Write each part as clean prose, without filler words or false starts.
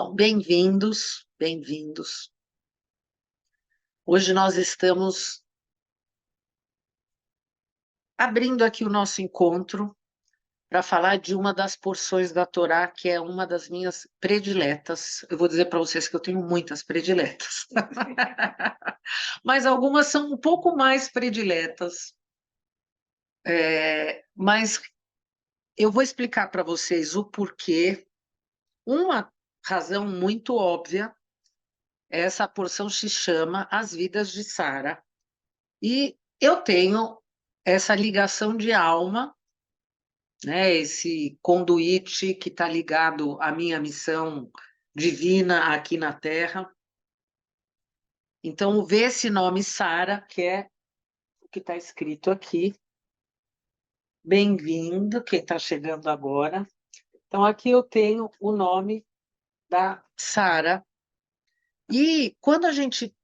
Bom, bem-vindos, bem-vindos. Hoje nós estamos abrindo aqui o nosso encontro para falar de uma das porções da Torá, que é uma das minhas prediletas. Eu vou dizer para vocês que eu tenho muitas prediletas, mas algumas são um pouco mais prediletas. Mas eu vou explicar para vocês o porquê. Uma razão muito óbvia, essa porção se chama As Vidas de Sara. E eu tenho essa ligação de alma, né, esse conduíte que está ligado à minha missão divina aqui na Terra. Então, ver esse nome Sara, que é o que está escrito aqui. Bem-vindo, quem está chegando agora. Então, aqui eu tenho o nome da Sara. E quando a gente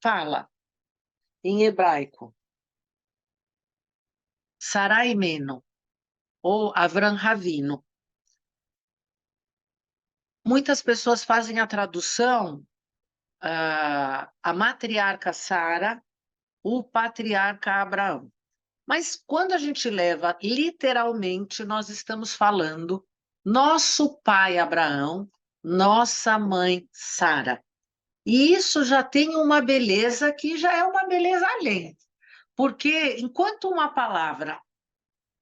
fala em hebraico, Sarai Meno, ou Avram Ravino, muitas pessoas fazem a tradução a matriarca Sara, o patriarca Abraão. Mas quando a gente leva literalmente, nós estamos falando nosso pai Abraão, nossa mãe Sara. E isso já tem uma beleza que já é uma beleza além. Porque enquanto uma palavra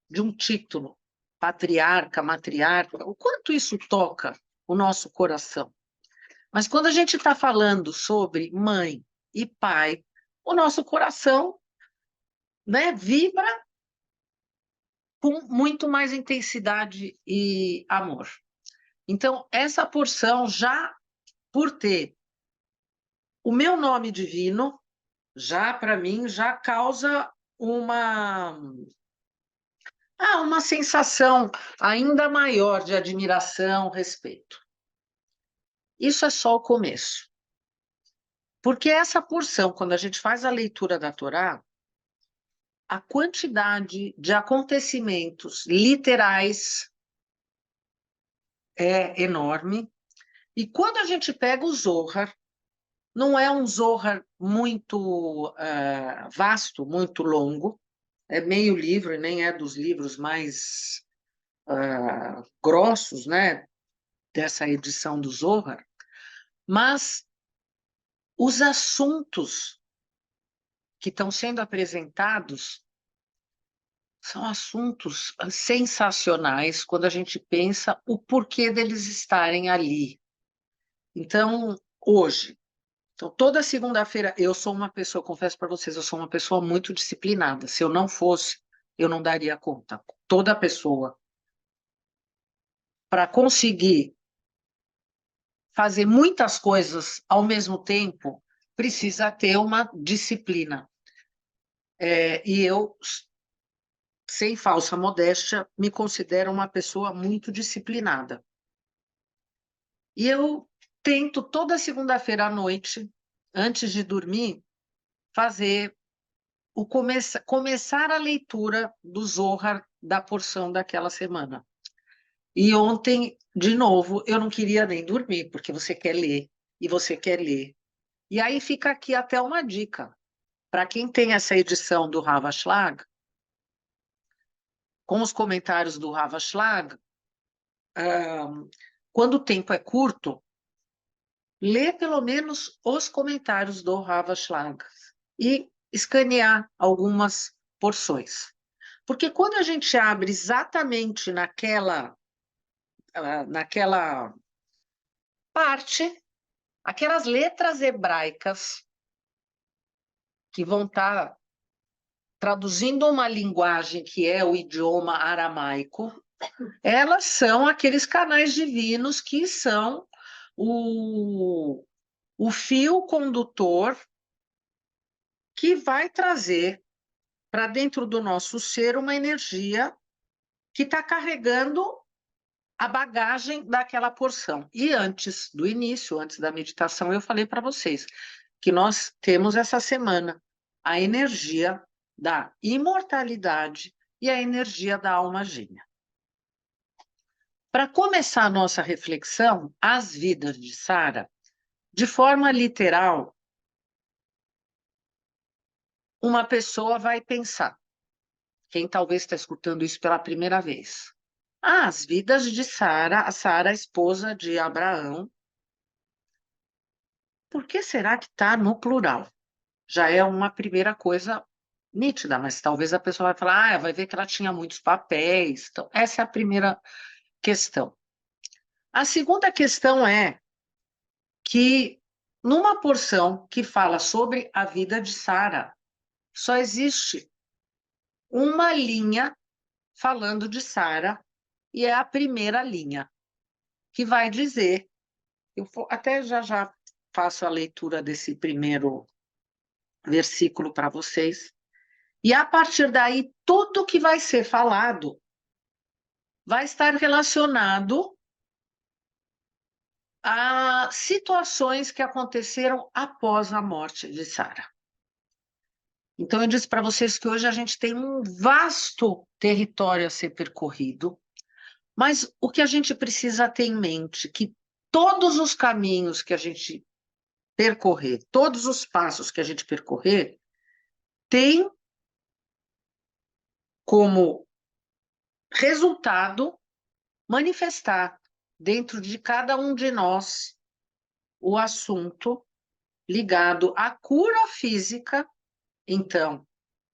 de um título, patriarca, matriarca, o quanto isso toca o nosso coração. Mas quando a gente está falando sobre mãe e pai, o nosso coração, né, vibra com muito mais intensidade e amor. Então, essa porção, já por ter o meu nome divino, já para mim, já causa uma sensação ainda maior de admiração, respeito. Isso é só o começo. Porque essa porção, quando a gente faz a leitura da Torá, a quantidade de acontecimentos literais é enorme. E quando a gente pega o Zohar, não é um Zohar muito vasto, muito longo, é meio livro, nem é dos livros mais grossos, né, dessa edição do Zohar, mas os assuntos que estão sendo apresentados são assuntos sensacionais quando a gente pensa o porquê deles estarem ali. Então, hoje, toda segunda-feira, eu sou uma pessoa, confesso para vocês, eu sou uma pessoa muito disciplinada. Se eu não fosse, eu não daria conta. Toda pessoa, para conseguir fazer muitas coisas ao mesmo tempo, precisa ter uma disciplina. E eu, sem falsa modéstia, me considero uma pessoa muito disciplinada. E eu tento toda segunda-feira à noite, antes de dormir, fazer começar a leitura do Zohar da porção daquela semana. E ontem, de novo, eu não queria nem dormir, porque você quer ler, e você quer ler. E aí fica aqui até uma dica. Para quem tem essa edição do Rav Ashlag, com os comentários do Rav Ashlag, quando o tempo é curto, lê pelo menos os comentários do Rav Ashlag e escanear algumas porções. Porque quando a gente abre exatamente naquela parte, aquelas letras hebraicas que vão estar traduzindo uma linguagem que é o idioma aramaico, elas são aqueles canais divinos que são o fio condutor que vai trazer para dentro do nosso ser uma energia que está carregando a bagagem daquela porção. E antes do início, antes da meditação, eu falei para vocês que nós temos essa semana a energia da imortalidade e a energia da alma gêmea. Para começar a nossa reflexão, as vidas de Sara, de forma literal, uma pessoa vai pensar, quem talvez está escutando isso pela primeira vez. Ah, as vidas de Sara, a Sara, esposa de Abraão, por que será que está no plural? Já é uma primeira coisa nítida, mas talvez a pessoa vai falar, vai ver que ela tinha muitos papéis. Então, essa é a primeira questão. A segunda questão é que, numa porção que fala sobre a vida de Sara, só existe uma linha falando de Sara, e é a primeira linha, que vai dizer, até já faço a leitura desse primeiro versículo para vocês, e a partir daí, tudo que vai ser falado vai estar relacionado a situações que aconteceram após a morte de Sara. Então, eu disse para vocês que hoje a gente tem um vasto território a ser percorrido, mas o que a gente precisa ter em mente, que todos os caminhos que a gente percorrer, todos os passos que a gente percorrer, tem como resultado manifestar dentro de cada um de nós o assunto ligado à cura física, então,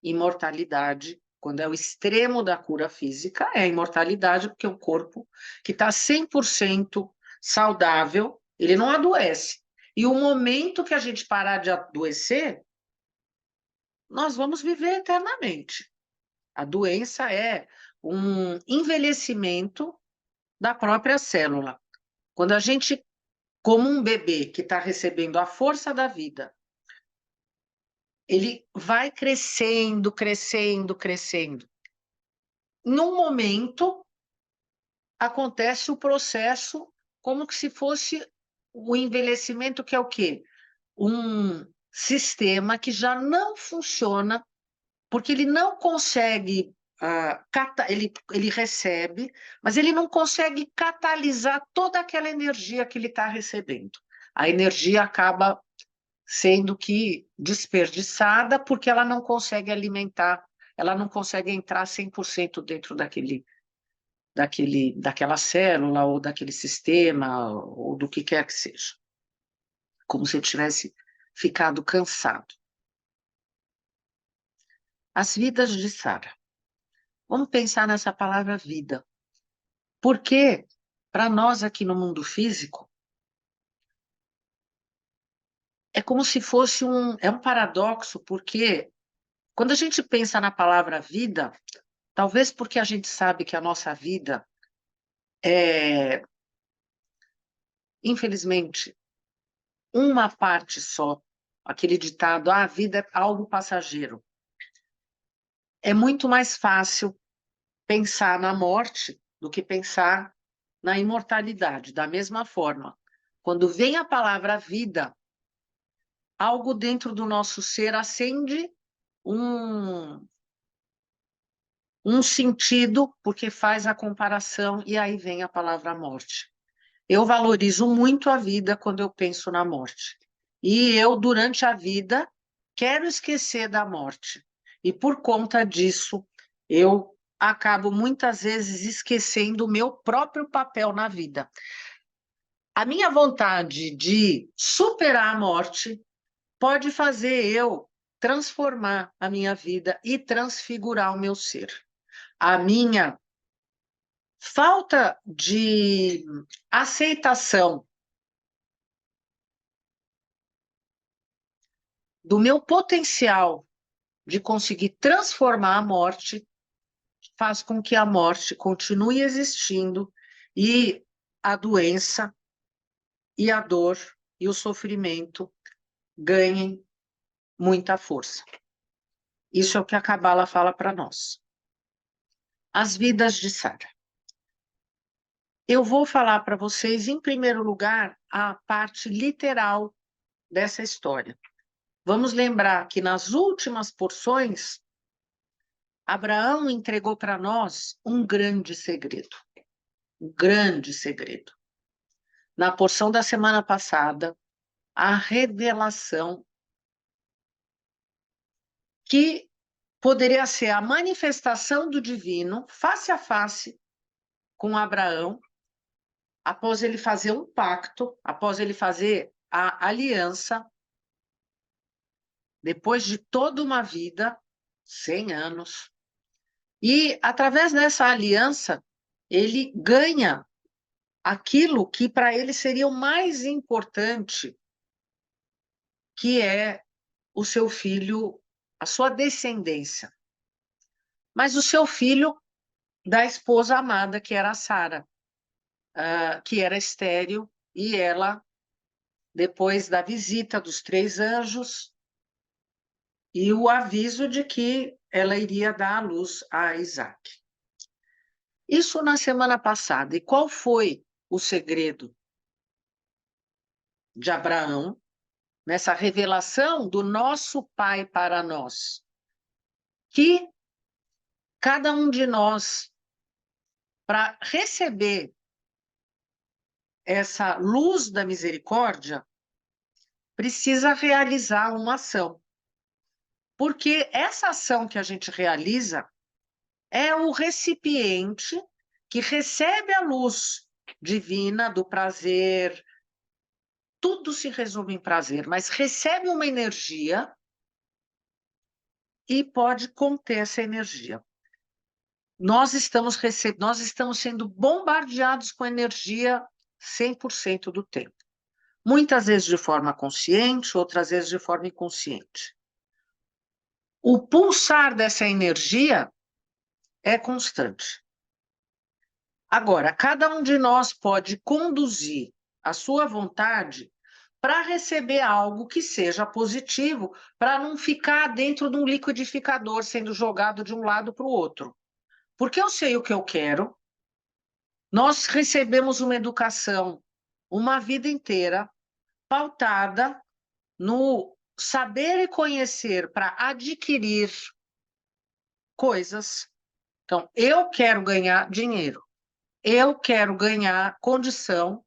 imortalidade, quando é o extremo da cura física, é a imortalidade, porque o corpo que está 100% saudável, ele não adoece. E o momento que a gente parar de adoecer, nós vamos viver eternamente. A doença é um envelhecimento da própria célula. Quando a gente, como um bebê que está recebendo a força da vida, ele vai crescendo, crescendo, crescendo. Num momento, acontece o processo como que se fosse o envelhecimento, que é o quê? Um sistema que já não funciona, porque ele não consegue, ele recebe, mas ele não consegue catalisar toda aquela energia que ele está recebendo. A energia acaba sendo que desperdiçada porque ela não consegue alimentar, ela não consegue entrar 100% dentro daquela célula ou daquele sistema ou do que quer que seja. Como se tivesse ficado cansado. As vidas de Sara. Vamos pensar nessa palavra vida. Porque, para nós aqui no mundo físico, é como se fosse é um paradoxo, porque quando a gente pensa na palavra vida, talvez porque a gente sabe que a nossa vida é, infelizmente, uma parte só, aquele ditado, a vida é algo passageiro. É muito mais fácil pensar na morte do que pensar na imortalidade. Da mesma forma, quando vem a palavra vida, algo dentro do nosso ser acende um, um sentido, porque faz a comparação, e aí vem a palavra morte. Eu valorizo muito a vida quando eu penso na morte. E eu, durante a vida, quero esquecer da morte. E por conta disso, eu acabo muitas vezes esquecendo o meu próprio papel na vida. A minha vontade de superar a morte pode fazer eu transformar a minha vida e transfigurar o meu ser. A minha falta de aceitação do meu potencial de conseguir transformar a morte faz com que a morte continue existindo e a doença e a dor e o sofrimento ganhem muita força. Isso é o que a Cabala fala para nós. As vidas de Sara. Eu vou falar para vocês, em primeiro lugar, a parte literal dessa história. Vamos lembrar que nas últimas porções, Abraão entregou para nós um grande segredo. um grande segredo. Na porção da semana passada, a revelação que poderia ser a manifestação do divino face a face com Abraão, após ele fazer um pacto, após ele fazer a aliança, depois de toda uma vida, 100 anos, e através dessa aliança, ele ganha aquilo que para ele seria o mais importante, que é o seu filho, a sua descendência. Mas o seu filho da esposa amada, que era a Sara, que era estéril, e ela, depois da visita dos 3 anjos, e o aviso de que ela iria dar à luz a Isaac. Isso na semana passada. E qual foi o segredo de Abraão nessa revelação do nosso Pai para nós? Que cada um de nós, para receber essa luz da misericórdia, precisa realizar uma ação. Porque essa ação que a gente realiza é o recipiente que recebe a luz divina do prazer. Tudo se resume em prazer, mas recebe uma energia e pode conter essa energia. Nós estamos sendo bombardeados com energia 100% do tempo. Muitas vezes de forma consciente, outras vezes de forma inconsciente. O pulsar dessa energia é constante. Agora, cada um de nós pode conduzir a sua vontade para receber algo que seja positivo, para não ficar dentro de um liquidificador sendo jogado de um lado para o outro. Porque eu sei o que eu quero, nós recebemos uma educação, uma vida inteira, pautada no saber e conhecer para adquirir coisas. Então, eu quero ganhar dinheiro, eu quero ganhar condição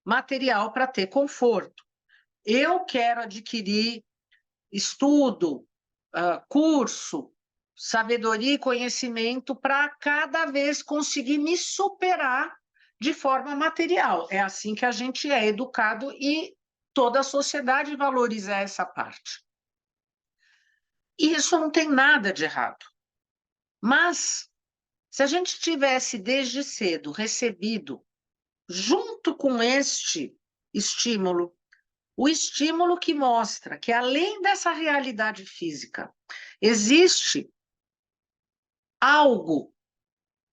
material para ter conforto, eu quero adquirir estudo, curso, sabedoria e conhecimento para cada vez conseguir me superar de forma material. É assim que a gente é educado e toda a sociedade valoriza essa parte. E isso não tem nada de errado. Mas, se a gente tivesse desde cedo recebido, junto com este estímulo, o estímulo que mostra que, além dessa realidade física, existe algo,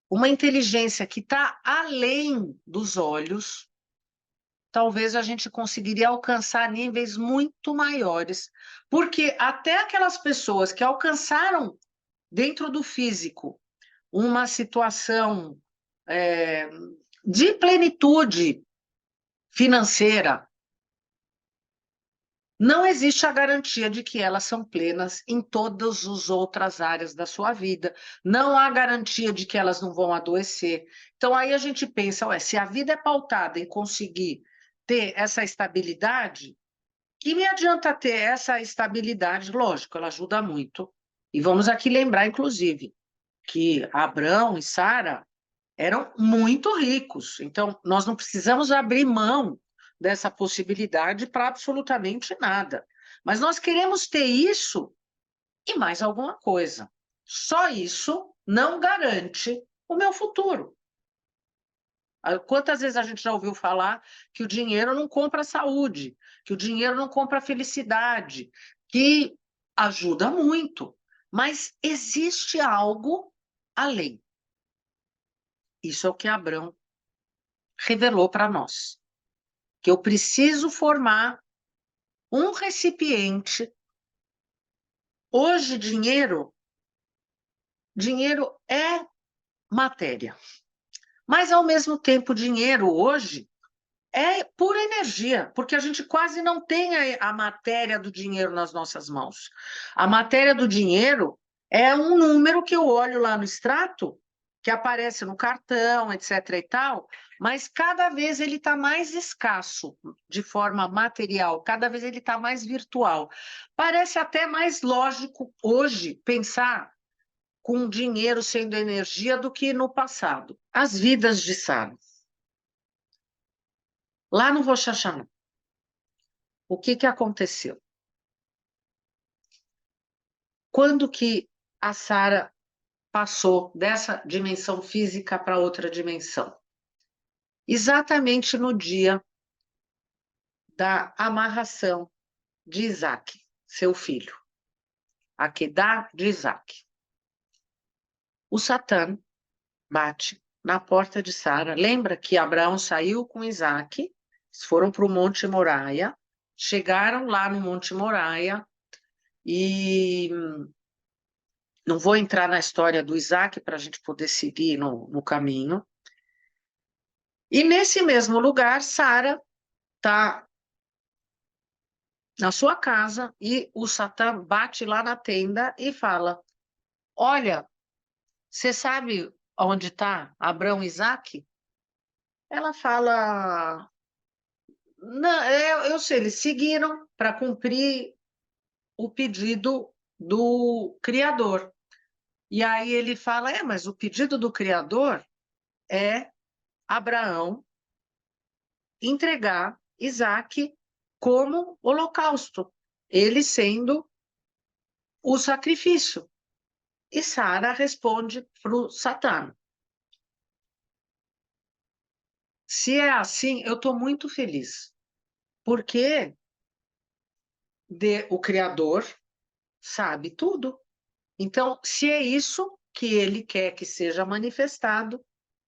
uma inteligência que está além dos olhos, talvez a gente conseguiria alcançar níveis muito maiores, porque até aquelas pessoas que alcançaram, dentro do físico, uma situação de plenitude financeira, não existe a garantia de que elas são plenas em todas as outras áreas da sua vida. Não há garantia de que elas não vão adoecer. Então, aí a gente pensa, ué, se a vida é pautada em conseguir ter essa estabilidade, que me adianta ter essa estabilidade? Lógico, ela ajuda muito. E vamos aqui lembrar, inclusive, que Abrão e Sara eram muito ricos. Então, nós não precisamos abrir mão dessa possibilidade para absolutamente nada. Mas nós queremos ter isso e mais alguma coisa. Só isso não garante o meu futuro. Quantas vezes a gente já ouviu falar que o dinheiro não compra a saúde, que o dinheiro não compra a felicidade, que ajuda muito, mas existe algo além. Isso é o que Abrão revelou para nós. Que eu preciso formar um recipiente. Hoje, dinheiro é matéria. Mas, ao mesmo tempo, dinheiro hoje é pura energia, porque a gente quase não tem a matéria do dinheiro nas nossas mãos. A matéria do dinheiro é um número que eu olho lá no extrato que aparece no cartão, etc. e tal, mas cada vez ele está mais escasso de forma material, cada vez ele está mais virtual. Parece até mais lógico hoje pensar com dinheiro sendo energia do que no passado. As vidas de Sara. Lá no Rosh Hashanah, o que aconteceu? Quando que a Sara passou dessa dimensão física para outra dimensão? Exatamente no dia da amarração de Isaac, seu filho. A quedá de Isaac. O Satã bate na porta de Sara. Lembra que Abraão saiu com Isaac, foram para o Monte Moriá, chegaram lá no Monte Moriá e não vou entrar na história do Isaac para a gente poder seguir no caminho. E nesse mesmo lugar, Sara está na sua casa e o Satã bate lá na tenda e fala: olha, você sabe onde está Abraão e Isaac? Ela fala: não, eu sei, eles seguiram para cumprir o pedido do Criador. E aí ele fala: mas o pedido do Criador é Abraão entregar Isaac como holocausto, ele sendo o sacrifício. E Sara responde para o Satã: se é assim, eu estou muito feliz, porque o Criador sabe tudo. Então, se é isso que ele quer que seja manifestado,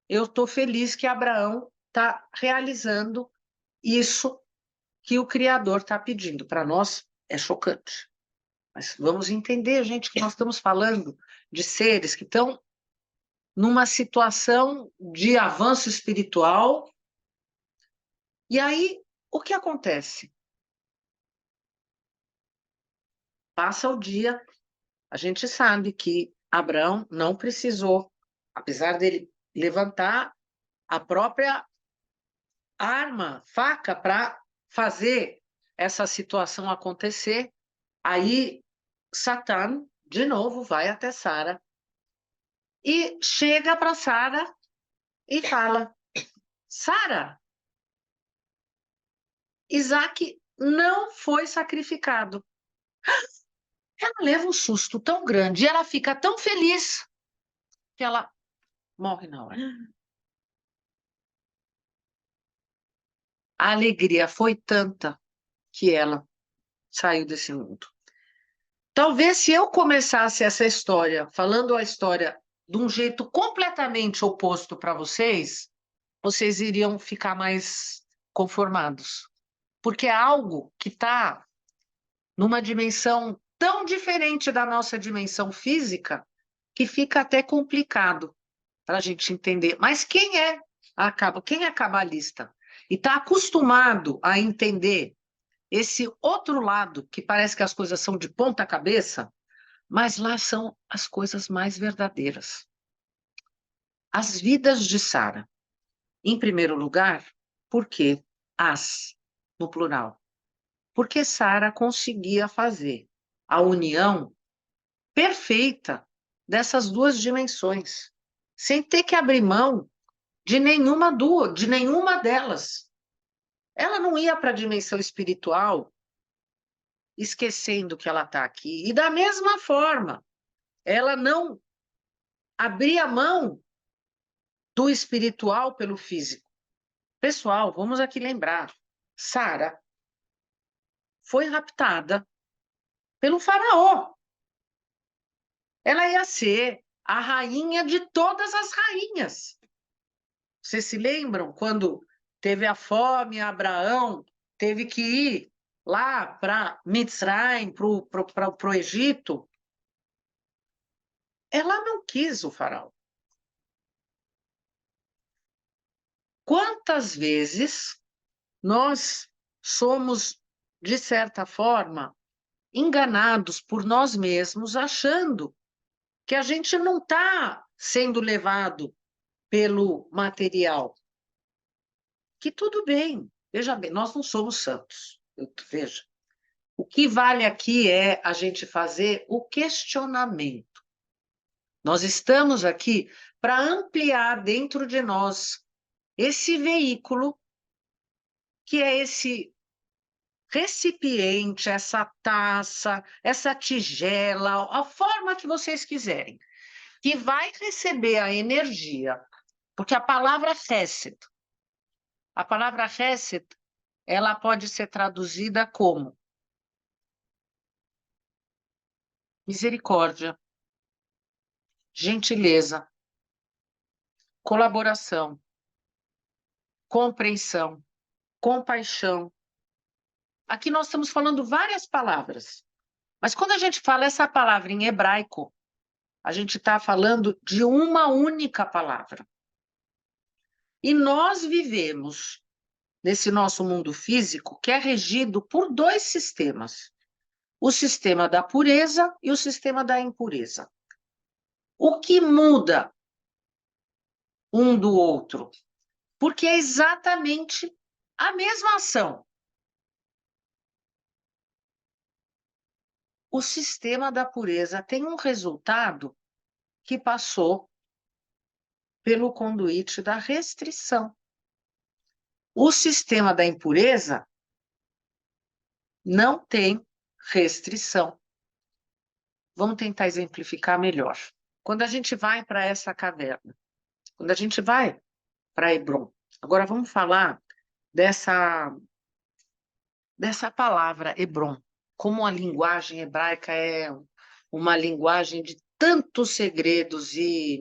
eu estou feliz que Abraão está realizando isso que o Criador está pedindo. Para nós é chocante. Mas vamos entender, gente, que nós estamos falando de seres que estão numa situação de avanço espiritual. E aí, o que acontece? Passa o dia, a gente sabe que Abraão não precisou, apesar dele levantar a própria arma, faca, para fazer essa situação acontecer. Aí Satã, de novo, vai até Sara e chega para Sara e fala: Sara, Isaac não foi sacrificado. Ela leva um susto tão grande e ela fica tão feliz que ela morre na hora. A alegria foi tanta que ela saiu desse mundo. Talvez se eu começasse essa história falando a história de um jeito completamente oposto para vocês, vocês iriam ficar mais conformados. Porque é algo que está numa dimensão tão diferente da nossa dimensão física que fica até complicado para a gente entender. Mas quem é cabalista e está acostumado a entender esse outro lado, que parece que as coisas são de ponta cabeça, mas lá são as coisas mais verdadeiras. As vidas de Sara, em primeiro lugar, por quê? No plural. Porque Sara conseguia fazer a união perfeita dessas duas dimensões, sem ter que abrir mão de nenhuma delas. Ela não ia para a dimensão espiritual esquecendo que ela está aqui. E da mesma forma, ela não abria mão do espiritual pelo físico. Pessoal, vamos aqui lembrar, Sara foi raptada pelo faraó. Ela ia ser a rainha de todas as rainhas. Vocês se lembram quando teve a fome, Abraão teve que ir lá para Mitzrayim, para o Egito? Ela não quis o faraó. Quantas vezes nós somos, de certa forma, enganados por nós mesmos, achando que a gente não está sendo levado pelo material. Que tudo bem, veja bem, nós não somos santos, veja. O que vale aqui é a gente fazer o questionamento. Nós estamos aqui para ampliar dentro de nós esse veículo, que é esse recipiente, essa taça, essa tigela, a forma que vocês quiserem, que vai receber a energia, porque a palavra Hesed, ela pode ser traduzida como misericórdia, gentileza, colaboração, compreensão, compaixão. Aqui nós estamos falando várias palavras, mas quando a gente fala essa palavra em hebraico, a gente está falando de uma única palavra. E nós vivemos nesse nosso mundo físico que é regido por dois sistemas: o sistema da pureza e o sistema da impureza. O que muda um do outro? Porque é exatamente a mesma ação. O sistema da pureza tem um resultado que passou pelo conduíte da restrição. O sistema da impureza não tem restrição. Vamos tentar exemplificar melhor. Quando a gente vai para essa caverna, quando a gente vai para Hebron, agora vamos falar dessa palavra Hebron, como a linguagem hebraica é uma linguagem de tantos segredos e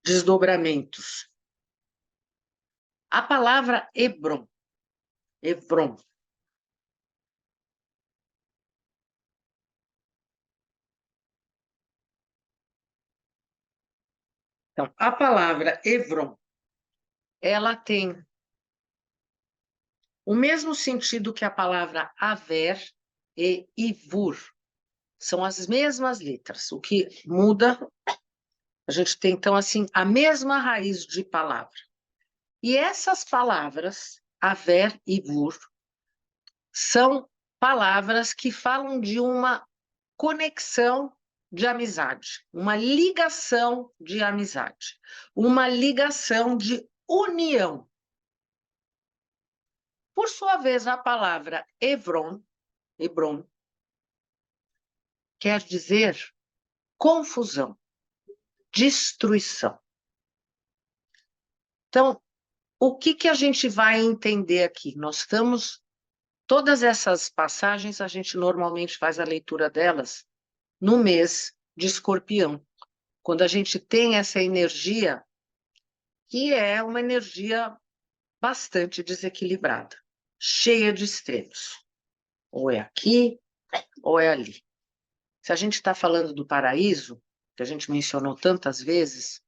desdobramentos. A palavra Hebron, então, a palavra Hebron, ela tem o mesmo sentido que a palavra Aver e Ivur. São as mesmas letras. O que muda, a gente tem, então, assim, a mesma raiz de palavra. E essas palavras, Aver e Ivur, são palavras que falam de uma conexão de amizade, uma ligação de amizade, uma ligação de união. Por sua vez, a palavra Hebron quer dizer confusão, destruição. Então, o que a gente vai entender aqui? Todas essas passagens, a gente normalmente faz a leitura delas no mês de Escorpião, quando a gente tem essa energia, que é uma energia bastante desequilibrada, cheia de extremos. Ou é aqui, ou é ali. Se a gente está falando do paraíso, que a gente mencionou tantas vezes,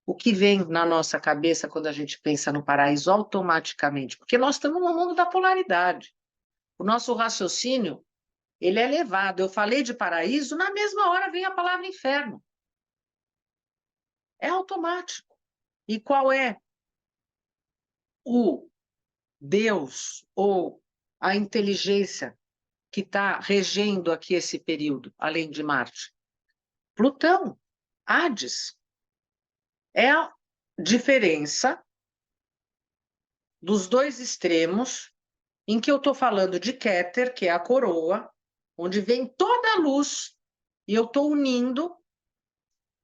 o que vem na nossa cabeça quando a gente pensa no paraíso automaticamente? Porque nós estamos no mundo da polaridade. O nosso raciocínio, ele é levado. Eu falei de paraíso, na mesma hora vem a palavra inferno. É automático. E qual é o Deus ou a inteligência que está regendo aqui esse período, além de Marte? Plutão, Hades. É a diferença dos dois extremos em que eu estou falando de Keter, que é a coroa, onde vem toda a luz, e eu estou unindo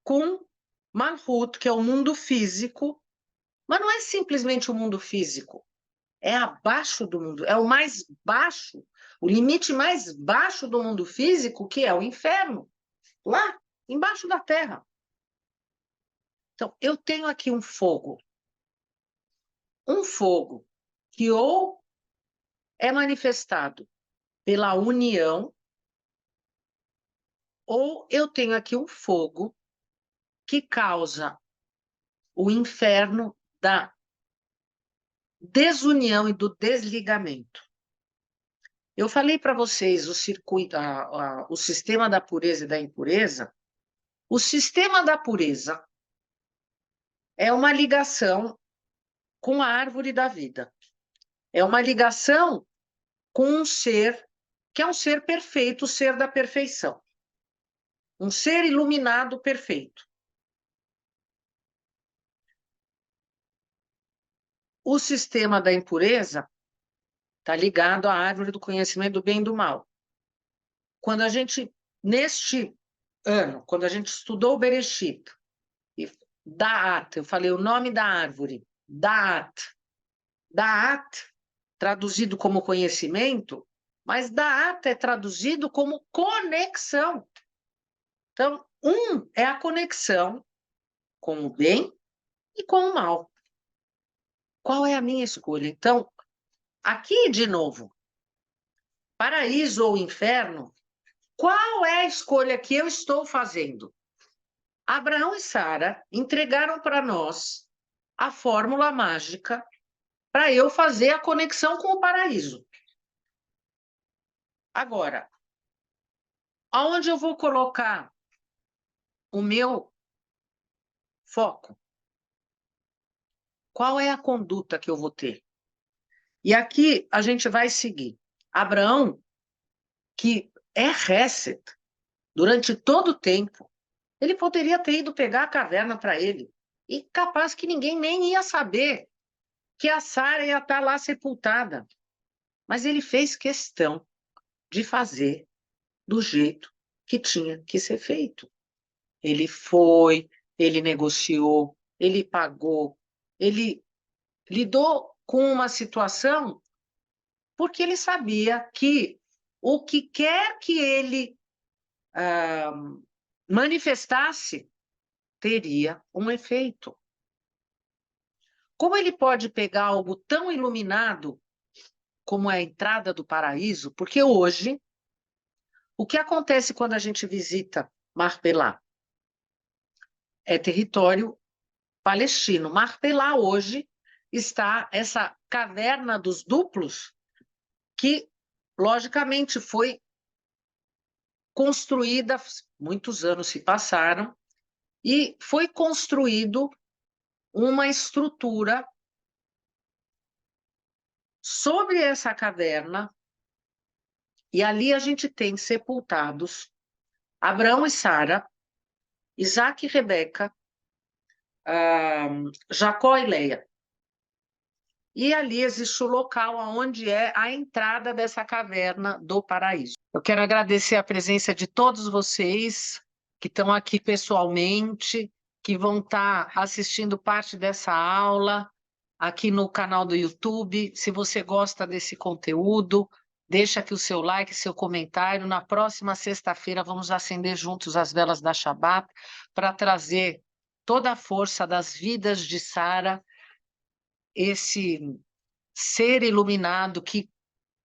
com Malhut, que é o mundo físico, mas não é simplesmente o mundo físico, é abaixo do mundo, é o mais baixo, o limite mais baixo do mundo físico, que é o inferno, lá embaixo da terra. Então, eu tenho aqui um fogo que ou é manifestado pela união, ou eu tenho aqui um fogo que causa o inferno da desunião e do desligamento. Eu falei para vocês o circuito, o sistema da pureza e da impureza. O sistema da pureza é uma ligação com a árvore da vida. É uma ligação com um ser que é um ser perfeito, o ser da perfeição. Um ser iluminado perfeito. O sistema da impureza está ligado à árvore do conhecimento do bem e do mal. Quando a gente, neste ano, quando a gente estudou o Bereshit, Da'at, eu falei o nome da árvore, Da'at. Da'at, traduzido como conhecimento, mas Da'at é traduzido como conexão. Então, é a conexão com o bem e com o mal. Qual é a minha escolha? Então, aqui de novo, paraíso ou inferno, qual é a escolha que eu estou fazendo? Abraão e Sara entregaram para nós a fórmula mágica para eu fazer a conexão com o paraíso. Agora, aonde eu vou colocar o meu foco? Qual é a conduta que eu vou ter? E aqui a gente vai seguir. Abraão, que é Hesed, durante todo o tempo, ele poderia ter ido pegar a caverna para ele. E capaz que ninguém nem ia saber que a Sara ia estar lá sepultada. Mas ele fez questão de fazer do jeito que tinha que ser feito. Ele foi, ele negociou, ele pagou, ele lidou com uma situação porque ele sabia que o que quer que ele manifestasse teria um efeito. Como ele pode pegar algo tão iluminado como é a entrada do paraíso? Porque hoje, o que acontece quando a gente visita Marpelá? É território palestino. Marpelá hoje está essa caverna dos duplos, que, logicamente, foi construída, muitos anos se passaram, e foi construído uma estrutura sobre essa caverna, e ali a gente tem sepultados Abraão e Sara, Isaac e Rebeca, Jacó e Leia. E ali existe o local onde é a entrada dessa caverna do paraíso. Eu quero agradecer a presença de todos vocês que estão aqui pessoalmente, que vão estar assistindo parte dessa aula aqui no canal do YouTube. Se você gosta desse conteúdo, deixa aqui o seu like, seu comentário. Na próxima sexta-feira vamos acender juntos as velas da Shabbat para trazer toda a força das vidas de Sara, esse ser iluminado que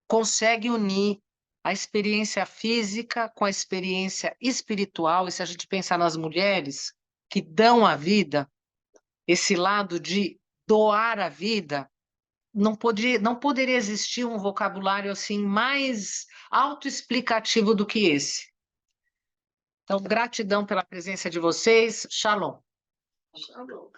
consegue unir a experiência física com a experiência espiritual. E se a gente pensar nas mulheres que dão a vida, esse lado de doar a vida, não poderia existir um vocabulário assim mais autoexplicativo do que esse. Então, gratidão pela presença de vocês. Shalom. Shalom.